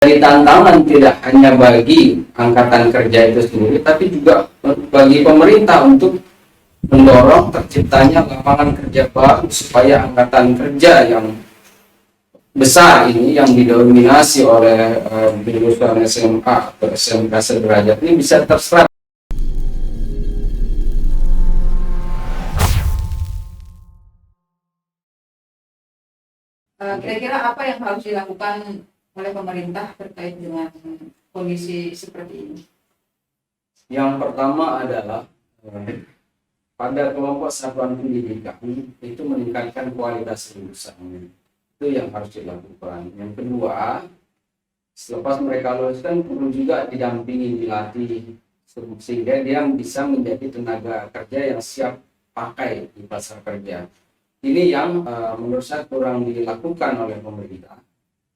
Jadi tantangan tidak hanya bagi angkatan kerja itu sendiri, tapi juga bagi pemerintah untuk mendorong terciptanya lapangan kerja baru supaya angkatan kerja yang besar ini yang didominasi oleh lulusan SMA atau SMK sederajat ini bisa terserap. Kira-kira apa yang harus dilakukan oleh pemerintah terkait dengan kondisi seperti ini? Yang pertama adalah pada kelompok satuan pendidikan itu meningkatkan kualitas lulusan. Itu yang harus dilakukan. Yang kedua, selepas mereka lulus kan perlu juga didampingi, dilatih sehingga dia bisa menjadi tenaga kerja yang siap pakai di pasar kerja. Ini yang menurut saya kurang dilakukan oleh pemerintah,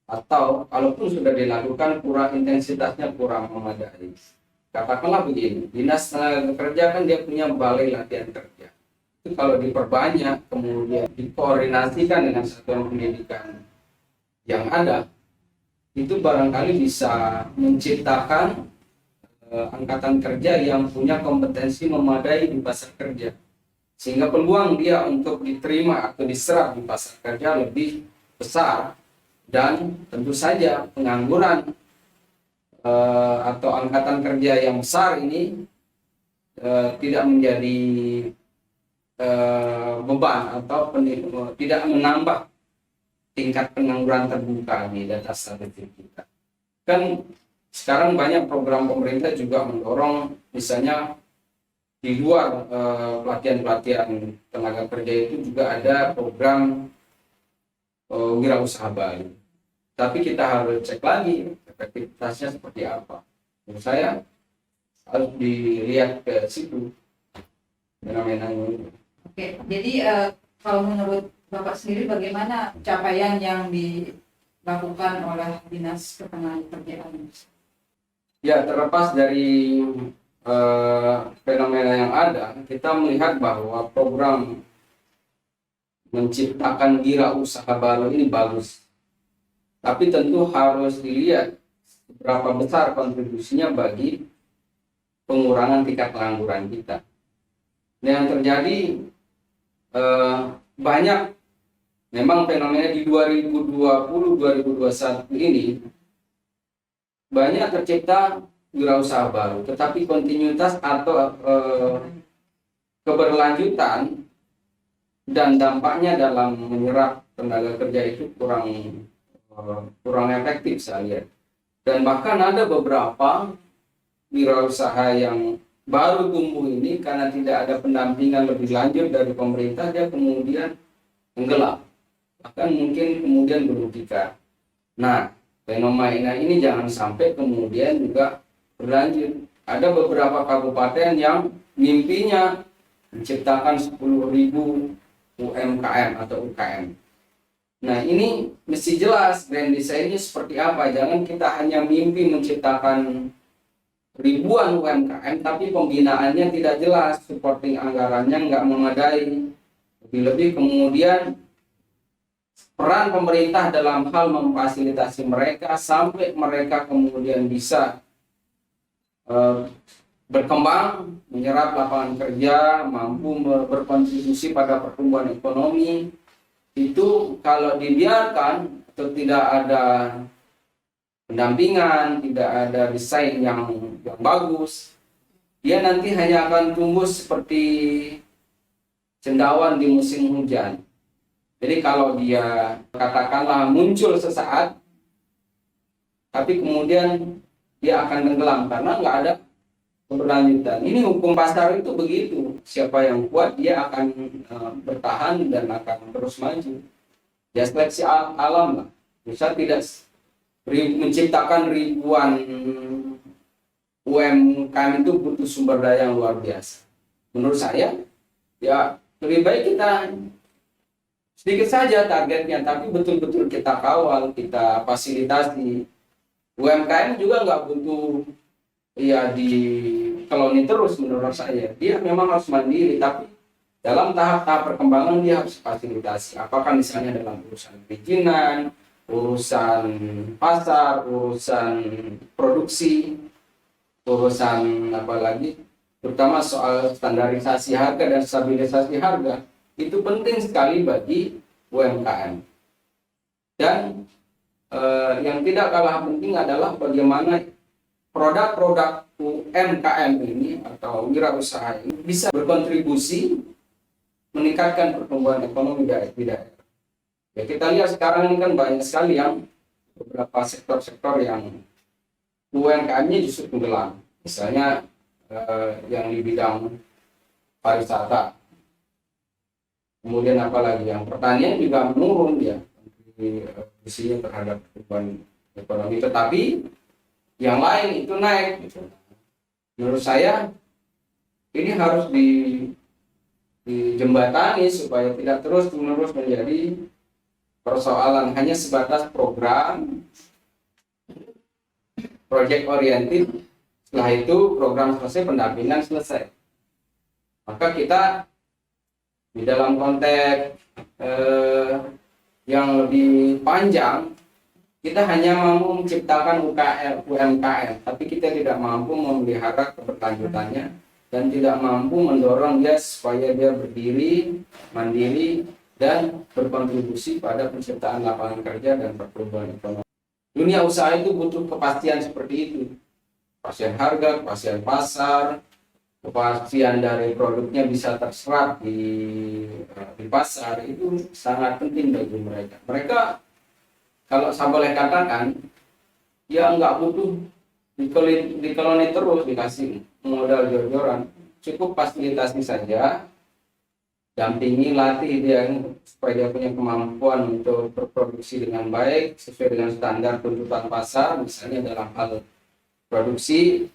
atau kalaupun sudah dilakukan intensitasnya kurang memadai. Katakanlah begini, dinas tenaga kerja kan dia punya balai latihan kerja. Itu kalau diperbanyak kemudian dikoordinasikan dengan satuan pendidikan yang ada, itu barangkali bisa menciptakan angkatan kerja yang punya kompetensi memadai di pasar kerja, sehingga peluang dia untuk diterima atau diserap di pasar kerja lebih besar. Dan tentu saja pengangguran atau angkatan kerja yang besar ini tidak menjadi beban atau tidak menambah tingkat pengangguran terbuka di data statistik kita. Kan sekarang banyak program pemerintah juga mendorong, misalnya di luar pelatihan-pelatihan tenaga kerja itu juga ada program wirausaha baru. Tapi kita harus cek lagi efektivitasnya seperti apa. Menurut saya harus dilihat ke situ fenomena-nya. Oke, jadi kalau menurut Bapak sendiri bagaimana capaian yang dilakukan oleh Dinas Ketenagakerjaan? Ya, terlepas dari fenomena yang ada, kita melihat bahwa program menciptakan wirausaha baru ini bagus. Tapi tentu harus dilihat berapa besar kontribusinya bagi pengurangan tingkat pengangguran kita. Nah, yang terjadi banyak memang fenomena di 2020-2021 ini banyak tercipta wirausaha baru, tetapi kontinuitas atau keberlanjutan dan dampaknya dalam menyerap tenaga kerja itu kurang efektif saya lihat. Dan bahkan ada beberapa wirausaha yang baru tumbuh ini karena tidak ada pendampingan lebih lanjut dari pemerintah, dia kemudian tenggelam, bahkan mungkin kemudian merugikan. Nah, fenomena ini jangan sampai kemudian juga berlanjut. Ada beberapa kabupaten yang mimpinya menciptakan 10.000 UMKM atau UKM. Nah, ini mesti jelas grand design-nya seperti apa. Jangan kita hanya mimpi menciptakan ribuan UMKM tapi pembinaannya tidak jelas, supporting anggarannya nggak memadai. Lebih-lebih kemudian peran pemerintah dalam hal memfasilitasi mereka sampai mereka kemudian bisa berkembang, menyerap lapangan kerja, mampu berkontribusi pada pertumbuhan ekonomi. Itu kalau dibiarkan atau tidak ada pendampingan, tidak ada desain yang bagus, dia nanti hanya akan tumbuh seperti cendawan di musim hujan. Jadi kalau dia katakanlah muncul sesaat, tapi kemudian dia akan tenggelam karena nggak ada keberlanjutan. Ini hukum pasar itu begitu. Siapa yang kuat dia akan bertahan dan akan terus maju. Ya, seleksi alam lah. Bisa tidak menciptakan ribuan UMKM itu butuh sumber daya yang luar biasa. Menurut saya, ya lebih baik kita sedikit saja targetnya, tapi betul-betul kita kawal, kita fasilitasi. UMKM juga nggak butuh ya di koloni terus menurut saya. Dia memang harus mandiri, tapi dalam tahap-tahap perkembangan dia harus fasilitasi. Apakah misalnya dalam urusan perizinan, urusan pasar, urusan produksi, urusan apa lagi, terutama soal standarisasi harga dan stabilisasi harga, itu penting sekali bagi UMKM. Dan yang tidak kalah penting adalah bagaimana produk-produk UMKM ini atau wirausaha ini bisa berkontribusi meningkatkan pertumbuhan ekonomi di daerah. Ya, kita lihat sekarang ini kan banyak sekali yang beberapa sektor-sektor yang UMKM-nya justru tenggelam. Misalnya yang di bidang pariwisata. Kemudian apalagi yang pertanian juga menurun ya kontribusinya terhadap pertumbuhan ekonomi. Tetapi yang lain itu naik. Gitu. Menurut saya ini harus dijembatani supaya tidak terus-menerus menjadi persoalan hanya sebatas program, project oriented. Setelah itu program selesai, pendampingan selesai. Maka kita di dalam konteks yang lebih panjang, kita hanya mampu menciptakan UMKM, tapi kita tidak mampu memelihara keberlanjutannya dan tidak mampu mendorong dia supaya dia berdiri, mandiri, dan berkontribusi pada penciptaan lapangan kerja dan pertumbuhan ekonomi. Dunia usaha itu butuh kepastian seperti itu. Kepastian harga, kepastian pasar, kepastian dari produknya bisa terserap di pasar, itu sangat penting bagi mereka. Mereka, kalau saya boleh katakan, ya nggak butuh dikoloni terus, dikasih modal jor-joran. Cukup fasilitasi saja, dampingi, latih dia supaya dia punya kemampuan untuk berproduksi dengan baik sesuai dengan standar tuntutan pasar, misalnya dalam hal produksi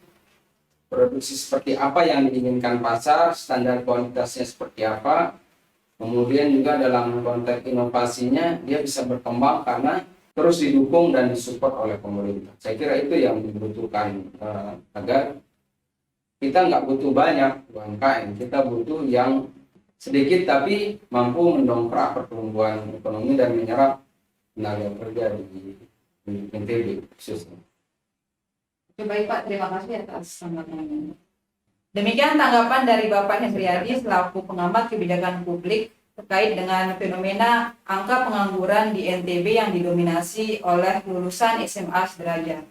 seperti apa yang diinginkan pasar, standar kualitasnya seperti apa, kemudian juga dalam konteks inovasinya dia bisa berkembang karena terus didukung dan disupport oleh pemerintah. Saya kira itu yang dibutuhkan agar kita nggak butuh banyak UMKM, kita butuh yang sedikit tapi mampu mendongkrak pertumbuhan ekonomi dan menyerap tenaga kerja di NTB khususnya. Baik Pak, terima kasih atas tanggapannya. Demikian tanggapan dari Bapak Hendriadi selaku pengamat kebijakan publik terkait dengan fenomena angka pengangguran di NTB yang didominasi oleh lulusan SMA sederajat.